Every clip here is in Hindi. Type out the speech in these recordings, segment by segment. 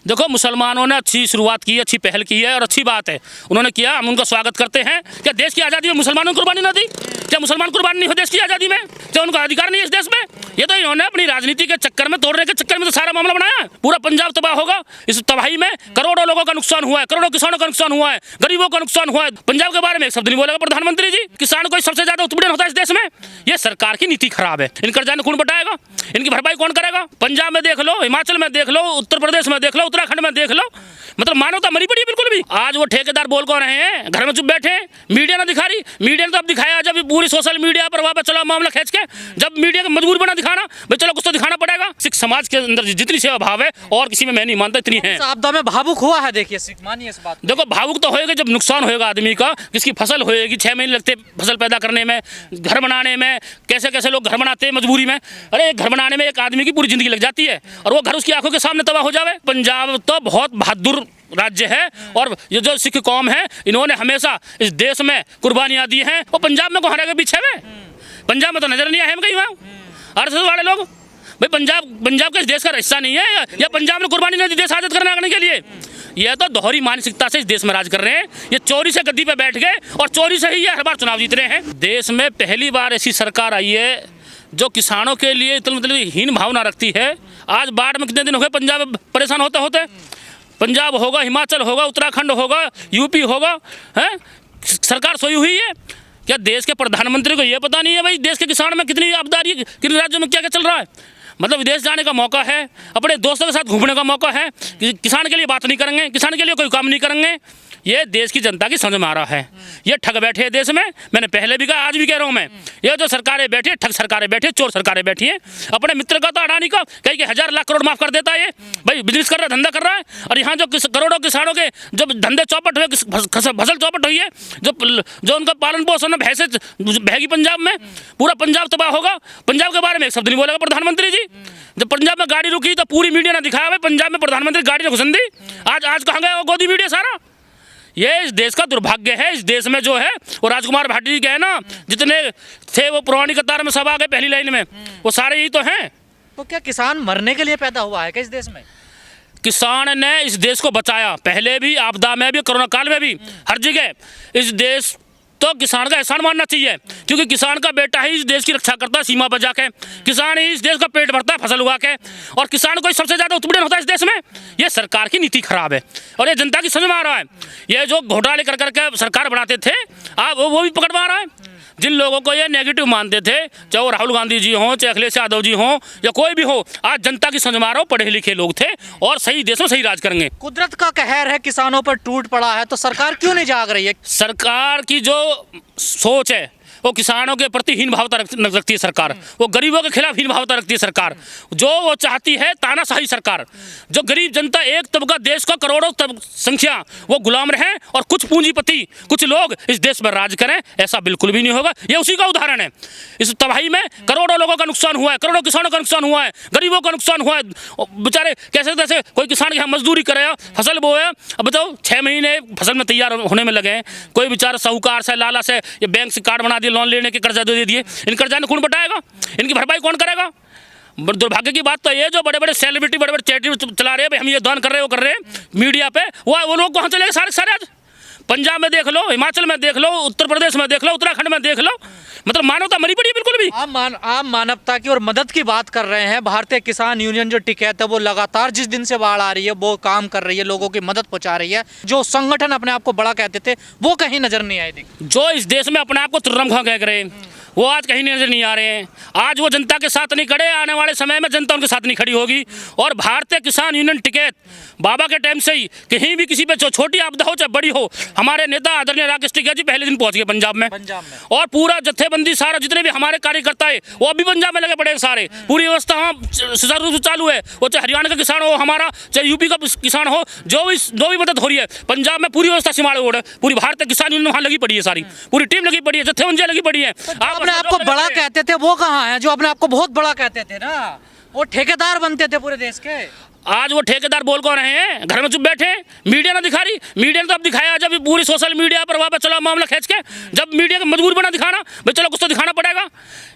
देखो, मुसलमानों ने अच्छी शुरुआत की है, अच्छी पहल की है और अच्छी बात है उन्होंने किया, हम उनका स्वागत करते हैं। क्या देश की आज़ादी में मुसलमानों ने कुर्बानी ना दी? क्या मुसलमान कुर्बानी नहीं हो देश की आज़ादी में? क्या उनका अधिकार नहीं है इस देश में? ये तो इन्होंने अपनी राजनीति के चक्कर में, तोड़ने के चक्कर में तो सारा मामला बनाया है। पूरा पंजाब तबाह होगा। इस तबाही में करोड़ों लोगों का नुकसान हुआ है, करोड़ों किसानों का नुकसान हुआ है, गरीबों का नुकसान हुआ है। पंजाब के बारे में एक शब्द नहीं बोलेगा प्रधानमंत्री जी। किसान को सबसे ज्यादा उत्पीड़न होता है इस देश में। ये सरकार की नीति खराब है। इन कर्जा कौन बटाएगा? इनकी भरपाई कौन करेगा? पंजाब में देख लो, हिमाचल में देख लो, उत्तर प्रदेश में देख लो, उत्तराखंड में देख लो, मतलब मानवता मरी पड़ी बिल्कुल भी। आज वो ठेकेदार बोल कौन रहे हैं? घर में चुप बैठे हैं, मीडिया ना दिखा रही। मीडिया ने तो अब दिखाया जब पूरी सोशल मीडिया पर वापस चला मामला खींच के, जब मीडिया का मजबूर बना दिखाना, भाई चलो कुछ तो दिखाना पड़ेगा। सिख समाज के अंदर जितनी सेवा भाव है और किसी में मैं नहीं मानता इतनी है। आपदा में भावुक हुआ है, देखिए मानिए इस बात। देखो, भावुक तो होएगा जब नुकसान होएगा आदमी का, किसकी फसल होएगी, 6 महीने लगते फसल पैदा करने में, घर बनाने में। कैसे कैसे लोग घर बनाते हैं मजबूरी में। अरे एक घर बनाने में एक आदमी की पूरी जिंदगी लग जाती है और वो घर उसकी आंखों के सामने तबाह हो जावे। पंजाब तो बहुत बहादुर राज्य है और ये जो सिख कौम है इन्होंने हमेशा इस देश में कुर्बानियां दी हैं। और पंजाब में कौन रहेगा पीछे में? पंजाब में तो नजर नहीं आए हम कहीं वहाँ आरएसएस वाले लोग। भाई पंजाब का इस देश का हिस्सा नहीं है या पंजाब ने कुर्बानी नहीं दी देश आजाद करने के लिए? ये तो दोहरी मानसिकता से इस देश में राज कर रहे हैं। ये चोरी से गद्दी पे बैठ गए और चोरी से ही ये हर बार चुनाव जीत रहे हैं। देश में पहली बार ऐसी सरकार आई है जो किसानों के लिए मतलब हीन भावना रखती है। आज बाढ़ में कितने दिन हो गए पंजाब में परेशान होते होते। पंजाब होगा, हिमाचल होगा, उत्तराखंड होगा, यूपी होगा, हैं? सरकार सोई हुई है। क्या देश के प्रधानमंत्री को ये पता नहीं है भाई देश के किसान में कितनी आपदा आ रही है, किन राज्यों में क्या क्या चल रहा है? मतलब विदेश जाने का मौका है, अपने दोस्तों के साथ घूमने का मौका है, किसान के लिए बात नहीं करेंगे, किसान के लिए कोई काम नहीं करेंगे। ये देश की जनता की समझ में आ रहा है। ये ठग बैठे हैं देश में। मैंने पहले भी कहा, आज भी कह रहा हूँ मैं, ये जो सरकारें बैठी है, ठग सरकारें बैठी है, चोर सरकारें बैठी हैं। अपने मित्र का तो अडानी का कहीं के 1000 लाख करोड़ माफ कर देता है। ये भाई बिजनेस कर रहा है, धंधा कर रहा है। और यहाँ जो करोड़ों किसानों के जब धंधे चौपट हुए, फसल चौपट हुई है, जो उनका पालन पोषण भैंसे बहेगी पंजाब में, पूरा पंजाब तबाह होगा। पंजाब के बारे में एक शब्द नहीं बोलेगा प्रधानमंत्री जी। जब पंजाब में गाड़ी रुकी तो पूरी मीडिया ने दिखाया भाई पंजाब में प्रधानमंत्री गाड़ी ने घुसन दी। आज कहाँ गया वो गोदी मीडिया सारा? ये इस देश का दुर्भाग्य है। इस देश में जो है वो राजकुमार भाटी जी गए ना, जितने थे वो पुरानी कतार में सब आ गए पहली लाइन में, वो सारे यही तो हैं। तो क्या किसान मरने के लिए पैदा हुआ है क्या इस देश में? किसान ने इस देश को बचाया, पहले भी, आपदा में भी, कोरोना काल में भी, हर जगह। इस देश तो किसान का एहसान मानना चाहिए, क्योंकि किसान का बेटा ही इस देश की रक्षा करता है सीमा पर जाके। किसान ही इस देश का पेट भरता है फसल उगा के, और किसान को सबसे ज़्यादा उत्पीड़न होता है इस देश में। ये सरकार की नीति खराब है और ये जनता की समझ में आ रहा है। ये जो घोटाले कर करके सरकार बनाते थे, आप वो भी पकड़ पा रहा है। जिन लोगों को ये नेगेटिव मानते थे, चाहे वो राहुल गांधी जी हों, चाहे अखिलेश यादव जी हों, या कोई भी हो, आज जनता की समझ में आ रहा हो, पढ़े लिखे लोग थे और सही देश में सही राज करेंगे। कुदरत का कहर है, किसानों पर टूट पड़ा है, तो सरकार क्यों नहीं जाग रही है? सरकार की जो सोच है वो किसानों के प्रति हीन भावता रखती है सरकार। वो गरीबों के खिलाफ हीन भावता रखती है सरकार। जो वो चाहती है तानाशाही सरकार। जो गरीब जनता, एक तबका देश का करोड़ों संख्या वो गुलाम रहें और कुछ पूंजीपति, कुछ लोग इस देश में राज करें, ऐसा बिल्कुल भी नहीं होगा। ये उसी का उदाहरण है। इस तबाही में करोड़ों लोगों का नुकसान हुआ है, करोड़ों किसानों का नुकसान हुआ है, गरीबों का नुकसान हुआ है। बेचारे कैसे कैसे कोई किसान के यहाँ मजदूरी करे, फसल बोया, अब बताओ 6 महीने फसल में तैयार होने में लगे हैं। कोई बेचारा साहूकार से, लाला से, ये बैंक से कार्ड बना दिए, लोन लेने के कर्जा दे दिए। इन कर्जा ने कौन बटाएगा? इनकी भरपाई कौन करेगा? दुर्भाग्य की बात तो ये, जो बड़े बड़े सेलिब्रिटी, बड़े बड़े चैरिटी चला रहे हैं, हम ये दान कर रहे हैं, वो कर रहे हैं मीडिया पे, वो लोग कहाँ चले गए सारे? आज पंजाब में देख लो, हिमाचल में देख लो, उत्तर प्रदेश में देख लो, उत्तराखंड में देख लो, मतलब मानवता मरी पड़ी है बिल्कुल भी। आप मानवता की और मदद की बात कर रहे हैं। भारतीय किसान यूनियन जो टिकैत है वो लगातार जिस दिन से बाढ़ आ रही है वो काम कर रही है, लोगों की मदद पहुंचा रही है। जो संगठन अपने आप को बड़ा कहते थे वो कहीं नजर नहीं आए। जो इस देश में अपने आप को त्रिरंगा कह रहे हैं वो आज कहीं नजर नहीं आ रहे हैं। आज वो जनता के साथ नहीं खड़े, आने वाले समय में जनता उनके साथ नहीं खड़ी होगी। और भारतीय किसान यूनियन टिकैत बाबा के टाइम से ही कहीं भी किसी पे छोटी आपदा हो चाहे बड़ी हो, हमारे नेता आदरणीय राकेश टिकैत जी पहले दिन पहुंच गए पंजाब में। और पूरा जत्थेबंदी सारा जितने भी हमारे कार्यकर्ता है वो अभी पंजाब में लगे पड़े सारे। पूरी व्यवस्था वहाँ सुचारू रूप से चालू है। वो चाहे हरियाणा का किसान हो हमारा, चाहे यूपी का किसान हो, जो भी मदद हो रही है पंजाब में पूरी व्यवस्था सिमाड़े ओढ़ है। पूरी भारतीय किसान यूनियन वहाँ लगी पड़ी है, सारी पूरी टीम लगी पड़ी है, जत्थेबंदियाँ लगी पड़ी है। अपने आपको बड़ा कहते थे वो कहाँ है? जो अपने आपको बहुत बड़ा कहते थे ना, वो ठेकेदार बनते थे पूरे देश के। आज वो ठेकेदार बोल कौन रहे हैं, घर में चुप बैठे हैं, मीडिया ना दिखा रही। मीडिया ने तो अब दिखाया जब पूरी सोशल मीडिया पर वापस चला मामला खींच के, जब मीडिया का मजबूर बना दिखाना, भाई चलो कुछ तो दिखाना पड़ेगा।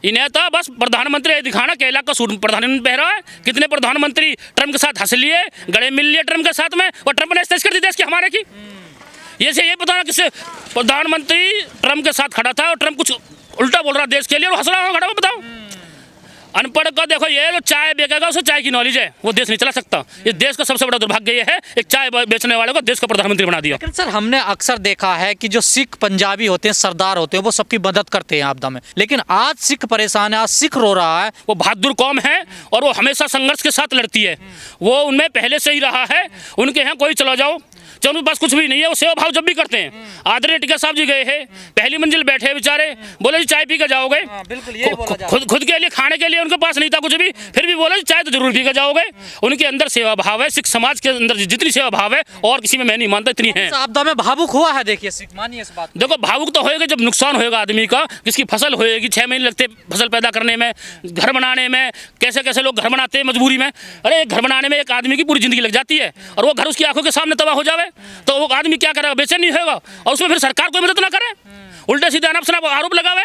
इन्हें तो बस प्रधानमंत्री ये दिखाना कि लाख का सूट प्रधानमंत्री पहन रहा है। कितने प्रधानमंत्री ट्रम्प के साथ हंस लिए, गले मिल लिए ट्रम्प के साथ में, और ट्रम्प ने स्टेज कर दी देश की हमारे की। ये बताना किससे प्रधानमंत्री ट्रम्प के साथ खड़ा था और ट्रम्प कुछ उल्टा बोल रहा देश के लिए और हंस रहा खड़ा, बताओ। अनपढ़ का देखो, ये जो चाय बेचेगा उसे चाय की नॉलेज है, वो देश नहीं चला सकता। ये देश का सबसे बड़ा दुर्भाग्य ये है, एक चाय बेचने वाले को देश का प्रधानमंत्री बना दिया। लेकिन सर हमने अक्सर देखा है कि जो सिख पंजाबी होते हैं, सरदार होते हैं, वो सबकी मदद करते हैं आपदा में, लेकिन आज सिख परेशान है, आज सिख रो रहा है। वो बहादुर कौम है और वो हमेशा संघर्ष के साथ लड़ती है, वो उनमें पहले से ही रहा है। उनके यहाँ कोई चला जाओ, जो उनके पास कुछ भी नहीं है, वो सेवा भाव जब भी करते हैं। आदरणीय टिकैत साहब जी गए हैं, पहली मंजिल बैठे बेचारे, बोले जी चाय पी के जाओगे। बिल्कुल ये खुद के लिए खाने के लिए उनके पास नहीं था कुछ भी, फिर भी बोले चाय तो जरूर पी के जाओगे। उनके अंदर सेवा भाव है, सिख समाज के अंदर जितनी सेवा भाव है और किसी में मैं नहीं मानता इतनी है। आपदा में भावुक हुआ है, देखिए सिख, मानिए इस बात। देखो भावुक तो होएगा जब नुकसान होएगा आदमी का, किसकी फसल होएगी, 6 महीने लगते फसल पैदा करने में, घर बनाने में। कैसे कैसे लोग घर बनाते हैं मजबूरी में। अरे घर बनाने में एक आदमी की पूरी जिंदगी लग जाती है, और वो घर उसकी आंखों के सामने तबाह हो जाए तो वो आदमी क्या करेगा, बेचैन नहीं होगा। और उसमें फिर सरकार कोई मदद ना करे, उल्टे सीधे अनाप शनाप आरोप लगावे,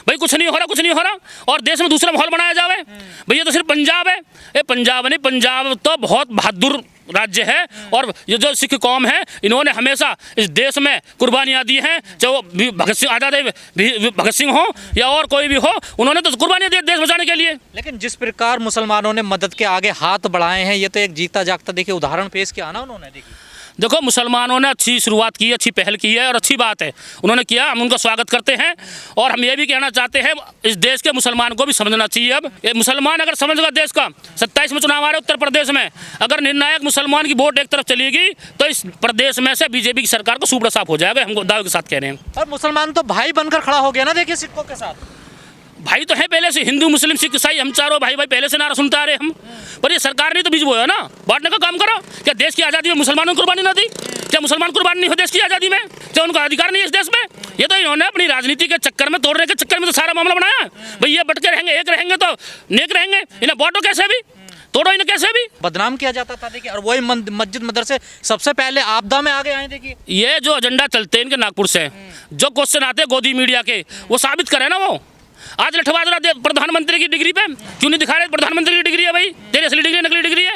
भाई कुछ नहीं हो रहा, कुछ नहीं हो रहा, और देश में दूसरा माहौल बनाया जावे। भैया तो सिर्फ पंजाब है, ये पंजाब नहीं, पंजाब तो बहुत बहादुर राज्य है। और ये जो सिख कौम है, इन्होंने हमेशा इस देश में कुर्बानियाँ दी हैं, चाहे वो भगत सिंह आज़ाद भगत सिंह हो या और कोई भी हो, उन्होंने तो कुर्बानियाँ दी देश बचाने के लिए। लेकिन जिस प्रकार मुसलमानों ने मदद के आगे हाथ बढ़ाए हैं, ये तो एक जीता जागता देखिए उदाहरण पेश किया ना उन्होंने। देखिए देखो मुसलमानों ने अच्छी शुरुआत की है, अच्छी पहल की है और अच्छी बात है उन्होंने किया, हम उनका स्वागत करते हैं। और हम ये भी कहना चाहते हैं, इस देश के मुसलमान को भी समझना चाहिए। अब ये मुसलमान अगर समझ गया, देश का 27 में चुनाव आ रहे उत्तर प्रदेश में, अगर निर्णायक मुसलमान की वोट एक तरफ चलेगी तो इस प्रदेश में से बीजेपी की सरकार को सुपड़ा साफ हो जाएगा, हम दावे के साथ कह रहे हैं। और मुसलमान तो भाई बनकर खड़ा हो गया ना, देखिए सिखों के साथ। भाई तो है पहले से, हिंदू मुस्लिम सिख ईसाई हम चारों भाई भाई पहले से नारा सुनते आ रहे हम। पर ये सरकार ने तो बीज बोया ना, बांटने का काम करो। क्या देश की आज़ादी में मुसलमानों को कुर्बानी ना दी? क्या मुसलमान कुर्बानी नहीं हो देश की आज़ादी में? क्या उनका अधिकार नहीं है इस देश में? ये तो इन्होंने अपनी राजनीति के चक्कर में, तोड़ने के चक्कर में तो सारा मामला बनाया। भाई ये बट के रहेंगे, एक रहेंगे तो नेक रहेंगे, इन्हें बांटो कैसे भी, तोड़ो इन्हें कैसे भी। बदनाम किया जाता था देखिए, और वही मस्जिद मदरसे सबसे पहले आपदा में आगे आए। देखिए ये जो एजेंडा चलते हैं इनके नागपुर से, जो क्वेश्चन आते हैं गोदी मीडिया के, वो साबित करें ना। वो आज लठबाजरा प्रधानमंत्री की डिग्री पे क्यों नहीं दिखा रहे? प्रधानमंत्री की डिग्री है भाई, तेरी असली डिग्री नकली डिग्री है।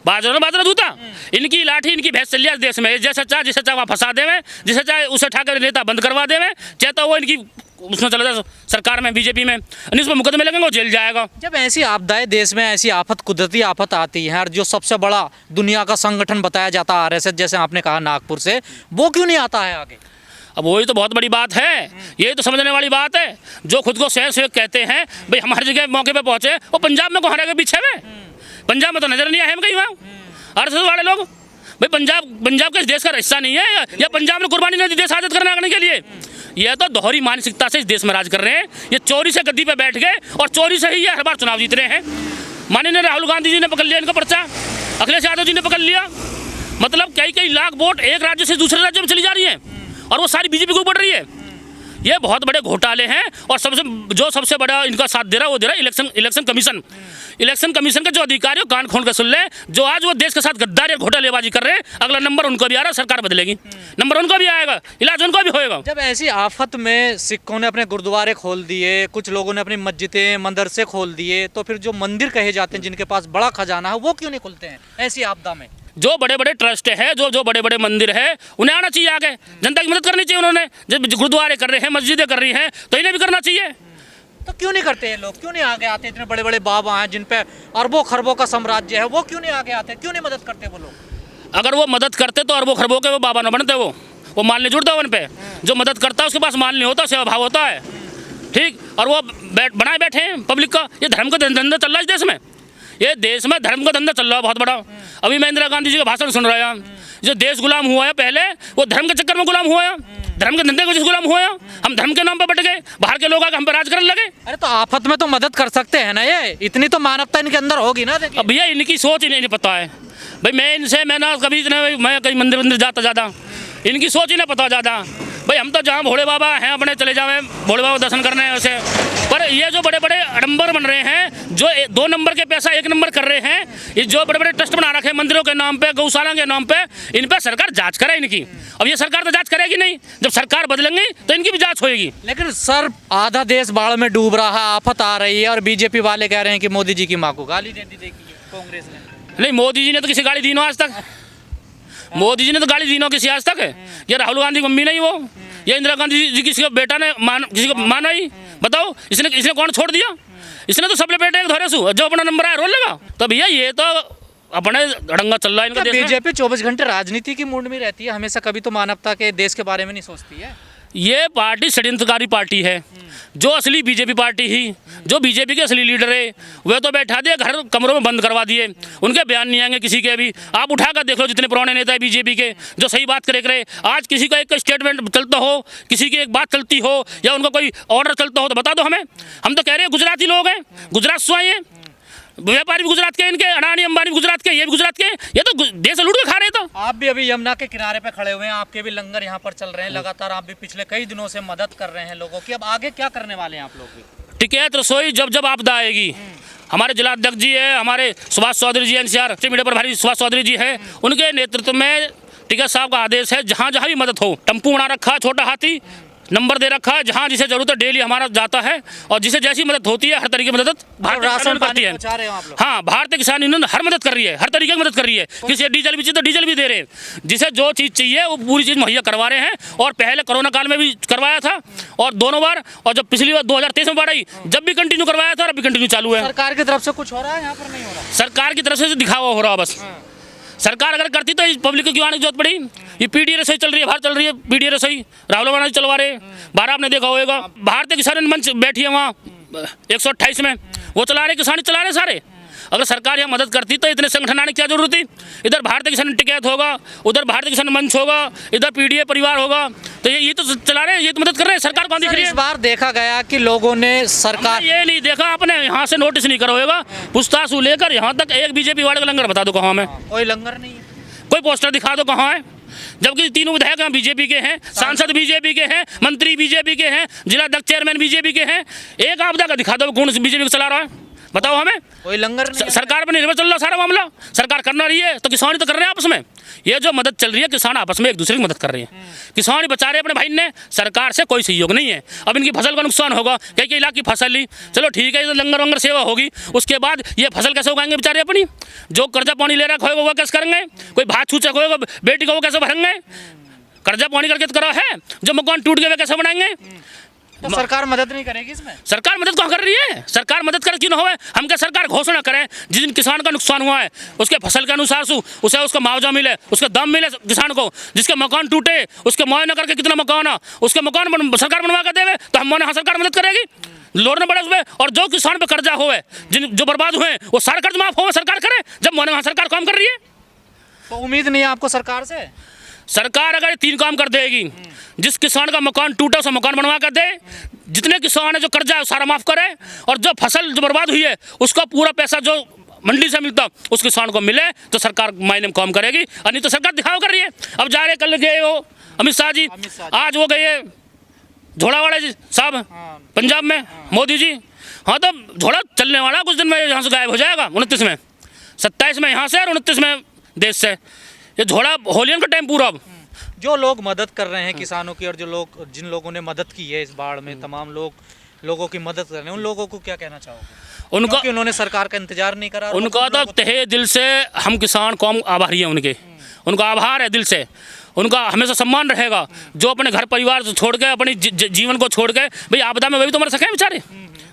बाजरा दूता, इनकी लाठी इनकी भैंस चल रही देश में। जैसा चाहे जिसे चाहे वहाँ फंसा देवे, जिसे चाहे उसे उठाकर नेता बंद करवा देवे, चाहे तो वो इनकी उसमें चला जाए सरकार में, बीजेपी में, इस पर मुकदमे लगेंगे, वो जेल जाएगा। जब ऐसी आपदाएं देश में, ऐसी आफत, कुदरती आफत आती है, और जो सबसे बड़ा दुनिया का संगठन बताया जाता है आरएसएस, जैसे आपने कहा नागपुर से, वो क्यों नहीं आता है आगे? अब वही तो बहुत बड़ी बात है, यही तो समझने वाली बात है। जो खुद को स्वयं सेवक कहते हैं, भाई हमारी जगह मौके पे पहुंचे, वो पंजाब में कहाँ रह गए पीछे में? पंजाब में तो नजर नहीं आए हम कहीं वहाँ आरएसएस वाले लोग। भाई पंजाब के इस देश का हिस्सा नहीं है, या पंजाब ने कुर्बानी नहीं दी देश आज़ाद करने के लिए? यह तो दोहरी मानसिकता से इस देश में राज कर रहे हैं। ये चोरी से गद्दी पे बैठ गए और चोरी से ही ये हर बार चुनाव जीत रहे हैं। माननीय राहुल गांधी जी ने पकड़ लिया इनका पर्चा, अखिलेश यादव जी ने पकड़ लिया, मतलब कई लाख वोट एक राज्य से दूसरे राज्य में चली जा रही है, और वो सारी बीजेपी को बढ़ रही है। ये बहुत बड़े घोटाले हैं, और सबसे बड़ा इनका साथ दे रहा है, वो दे रहा है इलेक्शन कमीशन। इलेक्शन कमीशन के जो अधिकारी हो, कान खोल कर सुन ले, जो आज वो देश के साथ गद्दारी और घोटालेबाजी कर रहे हैं, अगला नंबर उनको भी आ रहा है, सरकार बदलेगी, नंबर उनको भी आएगा, इलाज उनको भी होएगा। जब ऐसी आफत में सिखों ने अपने गुरुद्वारे खोल दिए, कुछ लोगों ने अपनी मस्जिदें मदरसे खोल दिए, तो फिर जो मंदिर कहे जाते हैं जिनके पास बड़ा खजाना है, वो क्यों नहीं खुलते हैं ऐसी आपदा में? जो बड़े बड़े ट्रस्ट है, जो बड़े बड़े मंदिर है, उन्हें आना चाहिए आगे, जनता की मदद करनी चाहिए। उन्होंने जब गुरुद्वारे कर रहे हैं, मस्जिदें कर रही हैं, तो इन्हें भी करना चाहिए। तो क्यों नहीं करते हैं लोग? क्यों नहीं आगे आते? इतने बड़े बड़े बाबा हैं जिन पे अरबों खरबों का साम्राज्य है, वो क्यों नहीं आगे आते? क्यों नहीं मदद करते वो लोग? अगर वो मदद करते तो अरबों खरबों के वो बाबा न बनते। वो माल नहीं जुड़ता उन पे। जो मदद करता है उसके पास माल नहीं होता, सेवा भाव होता है, ठीक। और वो बनाए बैठे हैं पब्लिक का। ये धर्म का धंधा चल रहा है इस देश में, ये देश में धर्म का धंधा चल रहा है बहुत बड़ा। अभी मैं इंदिरा गांधी जी का भाषण सुन रहा है, जो देश गुलाम हुआ है पहले, वो धर्म के चक्कर में गुलाम हुआ है, धर्म के धंधे की वजह से गुलाम हुआ है। हम धर्म के नाम पर बट गए, बाहर के लोग आके हम पर राज करने लगे। अरे तो आफत में तो मदद कर सकते हैं ना, ये इतनी तो मानवता इनके अंदर होगी ना। देखिए अब भैया इनकी सोच ही नहीं पता है भाई। मैं ना कभी मैं कहीं मंदिर जाता ज़्यादा, इनकी सोच ही नहीं पता ज़्यादा। भाई हम तो जहाँ भोले बाबा हैं अपने चले जावे, भोले बाबा दर्शन करने हैं, वैसे पर ये जो बड़े बड़े आडंबर बन रहे हैं, जो 2 नंबर के पैसा 1 नंबर कर रहे हैं, ये जो बड़े बड़े ट्रस्ट बना रखे हैं मंदिरों के नाम पे, गौशाला के नाम पे, इन पर सरकार जांच करे इनकी। अब ये सरकार तो जांच करेगी नहीं, जब सरकार बदलेंगी तो इनकी भी जांच होगी। लेकिन सर आधा देश बाढ़ में डूब रहा है, आफत आ रही है और बीजेपी वाले कह रहे हैं कि मोदी जी की माँ को गाली दे दी देखिए कांग्रेस ने। नहीं, मोदी जी ने तो किसी गाली दी ना आज तक, मोदी जी ने तो गाली दी ना किसी आज तक। ये राहुल गांधी की मम्मी नहीं वो, ये इंदिरा गांधी जी किसी का बेटा ने किसी को माना ही, बताओ इसने कौन छोड़ दिया? इसने तो सब लपेटे एक धोरे सु, जो अपना नंबर आया रोल लगा। तो भैया ये तो अपने अड़ंगा चल रहा है इनका देश में। बीजेपी 24 घंटे राजनीति की मूड में रहती है हमेशा, कभी तो मानवता के देश के बारे में नहीं सोचती है। ये पार्टी षड्यंत्रकारी पार्टी है। जो असली बीजेपी पार्टी ही, जो बीजेपी के असली लीडर है, वे तो बैठा दिए घर कमरों में बंद करवा दिए, उनके बयान नहीं आएंगे किसी के भी। आप उठाकर देख लो जितने पुराने नेता है बीजेपी के जो सही बात करे, आज किसी का एक स्टेटमेंट चलता हो, किसी की एक बात चलती हो या उनका कोई ऑर्डर चलता हो तो बता दो हमें। हम तो कह रहे हैं गुजराती लोग हैं, गुजरात से आए हैं, व्यापारी भी गुजरात के, इनके अडानी अंबानी भी गुजरात के, ये भी गुजरात के, ये तो देश लूट के खा रहे। तो आप भी अभी यमुना के किनारे पे खड़े हुए हैं, आपके भी लंगर यहाँ पर चल रहे हैं लगातार, आप भी पिछले कई दिनों से मदद कर रहे हैं लोगों की। अब आगे क्या करने वाले हैं आप लोग भी? टिकैत रसोई जब जब आपदा आएगी, हमारे जिलाध्यक्ष जी है, हमारे सुभाष चौधरी जी एनसीआर मीडिया पर भारी सुभाष चौधरी जी है, उनके नेतृत्व में टिकैत साहब का आदेश है जहाँ जहाँ भी मदद हो, टम्पू बना रखा है, छोटा हाथी नंबर दे रखा है, जहाँ जिसे जरूरत है डेली हमारा जाता है और जिसे जैसी मदद होती है हर तरीके की मदद राशन करती है। हाँ, भारतीय किसान यूनियन हर मदद कर रही है, हर तरीके की मदद कर रही है। किसी डीजल भी चाहिए तो डीजल भी दे रहे हैं, जिसे जो चीज़ चाहिए वो पूरी चीज़ मुहैया करवा रहे हैं। और पहले कोरोना काल में भी करवाया था और दोनों बार, और जब पिछली बार 2023 में बाढ़ आई जब भी कंटिन्यू करवाया था और अभी कंटिन्यू चालू है। सरकार की तरफ से कुछ हो रहा है यहाँ पर? नहीं हो रहा। सरकार की तरफ से दिखावा हो रहा बस। सरकार अगर करती तो पब्लिक को क्यों आने की जरूरत पड़ी? ये पीडीए रसोई चल रही है, बाहर चल रही है पीडीए रसोई, राहुल गांधी चलवा रहे, बाहर आपने देखा होगा। भारतीय किसान मंच बैठी है वहाँ 128 में, वो चला रहे, किसान चला रहे सारे। अगर सरकार यहाँ मदद करती तो इतने संगठन आने की क्या जरूरत थी? इधर भारतीय किसान टिकैत होगा, उधर भारतीय किसान मंच होगा, इधर पीडीए परिवार होगा, तो ये तो चला रहे हैं, ये तो मदद कर रहे हैं। सरकार कौन दिख रही है? इस बार देखा गया कि लोगों ने सरकार ये नहीं देखा, आपने यहाँ से नोटिस नहीं करा होगा, पूछताछ से लेकर यहाँ तक एक बीजेपी वाले का लंगर बता दो कहाँ में? कोई लंगर नहीं है, कोई पोस्टर दिखा दो कहाँ है? जबकि तीनों विधायक यहाँ बीजेपी के हैं, सांसद बीजेपी के हैं, मंत्री बीजेपी के हैं, जिलाध्यक्ष चेयरमैन बीजेपी के हैं। एक आपदा का दिखा दो कौन बीजेपी को चला रहा है, बताओ हमें। कोई लंगर नहीं। सरकार पर निर्भर चल रहा सारा मामला, सरकार करना रही है तो किसान तो कर रहे हैं आपस में। ये जो मदद चल रही है, किसान आपस में एक दूसरे की मदद कर रहे हैं, किसान ही बचा रहे अपने भाई ने, सरकार से कोई सहयोग नहीं है। अब इनकी फसल का नुकसान होगा, कई इलाके की फसल ली, चलो ठीक है, ये तो लंगर वंगर सेवा होगी, उसके बाद ये फसल कैसे उगाएंगे बेचारे अपनी? जो कर्जा पानी ले रखा होगा वो कैसे करेंगे? कोई भात छूचक होगा बेटी को वो कैसे भरेंगे? कर्जा पानी करके तो करा है, जो मकान टूट गए वे कैसे बनाएंगे? तो सरकार मदद नहीं करेगी इसमें? सरकार मदद कहाँ कर रही है? सरकार मदद कर क्यों ना हो? हम क्या सरकार घोषणा करें जिस दिन किसान का नुकसान हुआ है उसके फसल के अनुसार उसे उसका मुआवजा मिले, उसका दाम मिले किसान को, जिसके मकान टूटे उसके मुआयना करके कितना मकान है उसके मकान सरकार बनवा कर देवे तो हम माने हाँ सरकार मदद करेगी, लोड़ने पड़े उसमें। और जो किसान पे कर्जा हुए, जो बर्बाद हुए, वो सारा कर्ज माफ हो सरकार करे, जब माने हाँ सरकार काम कर रही है। तो उम्मीद नहीं है आपको सरकार से? सरकार अगर 3 काम कर देगी, जिस किसान का मकान टूटा उसे मकान बनवा कर दे, जितने किसान है जो कर्जा है सारा माफ करे, और जो फसल जो बर्बाद हुई है उसका पूरा पैसा जो मंडी से मिलता उस किसान को मिले, तो सरकार मायने में काम करेगी। और नहीं तो सरकार दिखावा कर रही है। अब जा रहे, कल गए हो अमित शाह जी, आज वो गए झोड़ावाड़ा जी साहब पंजाब में, मोदी जी। हाँ, तो झोड़ा चलने वाला कुछ दिन में यहाँ से गायब हो जाएगा, 29 में, 27 में यहाँ से और 29 में देश से। ये झोड़ा होलियन का टाइम पूरा। अब जो लोग मदद कर रहे हैं किसानों की, और जिन लोगों ने मदद की है इस बाढ़ में, तमाम लोगों की मदद कर रहे हैं, उन लोगों को क्या कहना चाहोगे? उन्होंने सरकार का इंतजार नहीं करा। उनका तो तहे दिल से हम किसान कौम आभारी है उनका आभार है दिल से, उनका हमेशा सम्मान रहेगा। जो अपने घर परिवार छोड़ के, अपनी जीवन को छोड़ के, भाई आपदा में वही तो मर सके बेचारे,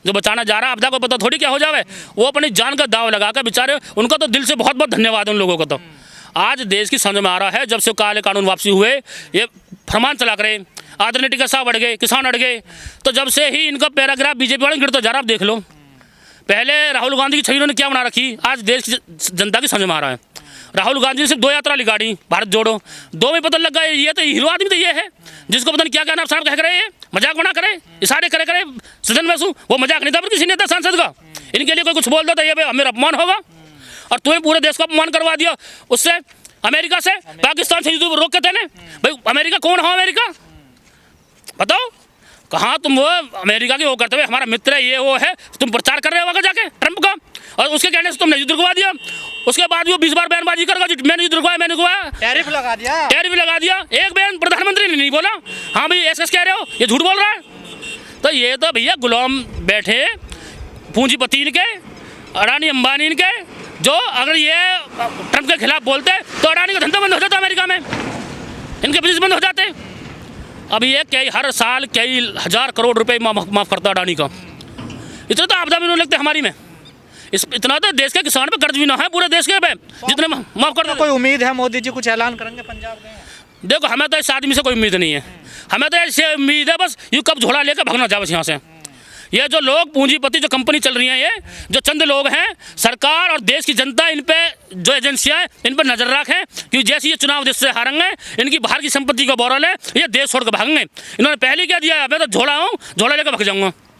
जो बचाना जा रहा है आपदा को पता थोड़ी क्या हो जावे, वो अपनी जान का दाव लगा कर बेचारे, उनका तो दिल से बहुत बहुत धन्यवाद है उन लोगों को। तो आज देश की समझ में आ रहा है, जब से काले कानून वापसी हुए, ये फरमान चला करे, आदरणीय टिकैत साहब अड़ गए, किसान अड़ गए, तो जब से ही इनका पैराग्राफ बीजेपी वाले गिरता जा रहा। आप देख लो, पहले राहुल गांधी की छवि इन्होंने क्या बना रखी, आज देश की जनता की समझ में आ रहा है। राहुल गांधी ने सिर्फ 2 यात्रा निकाली, भारत जोड़ो, 2 में पता लग गया ये तो हीरो आदमी तो ये है जिसको पता नहीं क्या नाम साहब कह रहे हैं, मजाक बना करे, इशारे करे सदन में। वो मजाक नहीं था किसी नेता सांसद का, इनके लिए कोई कुछ बोल दो तो ये मेरा अपमान होगा, और तुम्हें पूरे देश को अपमान करवा दिया। उससे अमेरिका से, पाकिस्तान से रोक के थे ना भाई, अमेरिका कौन है? अमेरिका बताओ कहाँ तुम वो अमेरिका की वो करते हुए हमारा मित्र है ये वो है, तुम प्रचार कर रहे हो वहाँ जाके ट्रंप का, और उसके कहने से तुमने युद्ध रुकवा दिया। उसके बाद भी वो 20 बार बयानबाजी करेगा मैंने युद्ध रुकवाया, मैंने रुकवाया, टैरिफ लगा दिया, टैरिफ लगा दिया। एक बयान प्रधानमंत्री ने नहीं बोला हाँ भाई ऐसा कह रहे हो, ये झूठ बोल रहा है। तो ये तो भैया गुलाम बैठे पूंजीपति इनके, अडानी अंबानी इनके, जो अगर ये ट्रंप के खिलाफ बोलते तो अडानी का धंधा बंद हो जाता अमेरिका में, इनके बिजनेस बंद हो जाते। अब ये कई हर साल कई हजार करोड़ रुपए माफ़ करता अडानी का, इतना तो आपदा भी नहीं लगते हमारी में, इतना तो देश के किसान पे कर्ज भी ना है पूरे देश के पे जितने माफ़ कर दो। कोई उम्मीद है मोदी जी कुछ ऐलान करेंगे पंजाब में? देखो हमें तो इस आदमी से कोई उम्मीद नहीं है, हमें तो ऐसे उम्मीद है बस ये कब झोला लेकर भागना जाए बस यहाँ से। ये जो लोग पूंजीपति जो कंपनी चल रही हैं, ये जो चंद लोग हैं, सरकार और देश की जनता इन पे जो एजेंसियां हैं इन पर नजर रखें, क्योंकि जैसे ये चुनाव देश से हारेंगे इनकी बाहर की संपत्ति का बौरल है, ये देश छोड़ कर भागेंगे। इन्होंने पहले क्या दिया है, मैं तो झोला हूँ, झोला लेकर भाग जाऊँगा।